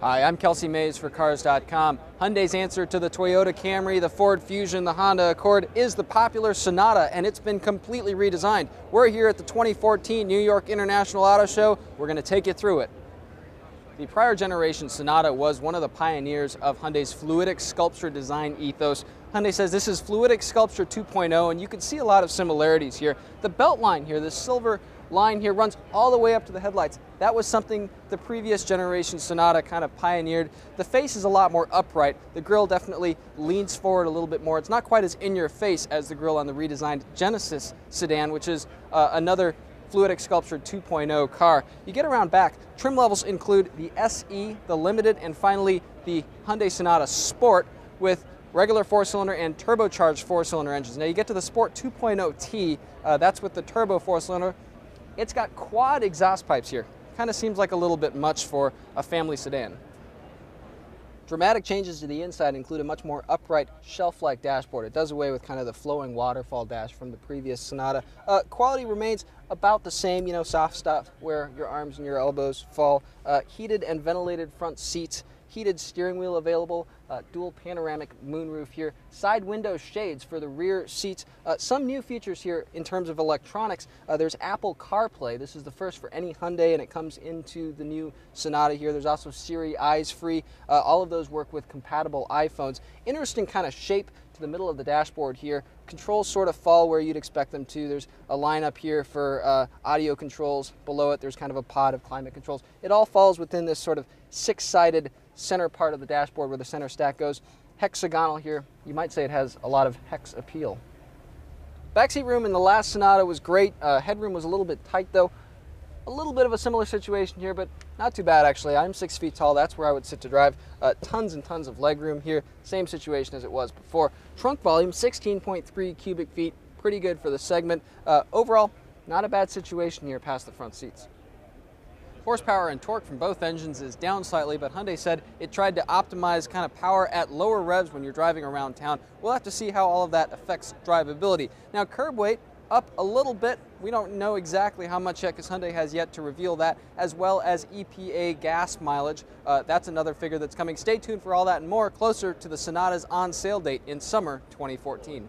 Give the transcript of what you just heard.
Hi, I'm Kelsey Mays for Cars.com. Hyundai's answer to the Toyota Camry, the Ford Fusion, the Honda Accord is the popular Sonata, and it's been completely redesigned. We're here at the 2014 New York International Auto Show. We're going to take you through it. The prior generation Sonata was one of the pioneers of Hyundai's fluidic sculpture design ethos. Hyundai says this is fluidic sculpture 2.0, and you can see a lot of similarities here. The belt line here, this silver line here, runs all the way up to the headlights. That was something the previous generation Sonata kind of pioneered. The face is a lot more upright. The grille definitely leans forward a little bit more. It's not quite as in your face as the grille on the redesigned Genesis sedan, which is another fluidic sculpture 2.0 car. You get around back, trim levels include the SE, the Limited, and finally the Hyundai Sonata Sport with regular 4-cylinder and turbocharged 4-cylinder engines. Now you get to the Sport 2.0T, that's with the turbo 4-cylinder. It's got quad exhaust pipes here. Kind of seems like a little bit much for a family sedan. Dramatic changes to the inside include a much more upright shelf-like dashboard. It does away with kind of the flowing waterfall dash from the previous Sonata. Quality remains about the same, soft stuff where your arms and your elbows fall. Heated and ventilated front seats, heated steering wheel available, dual panoramic moonroof here, side window shades for the rear seats. Some new features here in terms of electronics. There's Apple CarPlay. This is the first for any Hyundai, and it comes into the new Sonata here. There's also Siri Eyes Free. All of those work with compatible iPhones. Interesting kind of shape to the middle of the dashboard here. Controls sort of fall where you'd expect them to. There's a line up here for audio controls. Below it, there's kind of a pod of climate controls. It all falls within this sort of six-sided center part of the dashboard where the center stack goes. Hexagonal here. You might say it has a lot of hex appeal. Backseat room in the last Sonata was great. Headroom was a little bit tight though. A little bit of a similar situation here, but not too bad actually. I'm 6 feet tall. That's where I would sit to drive. Tons and tons of leg room here. Same situation as it was before. Trunk volume, 16.3 cubic feet. Pretty good for the segment. Overall, not a bad situation here past the front seats. Horsepower and torque from both engines is down slightly, but Hyundai said it tried to optimize kind of power at lower revs when you're driving around town. We'll have to see how all of that affects drivability. Now, curb weight up a little bit. We don't know exactly how much yet because Hyundai has yet to reveal that, as well as EPA gas mileage. That's another figure that's coming. Stay tuned for all that and more closer to the Sonata's on sale date in summer 2014.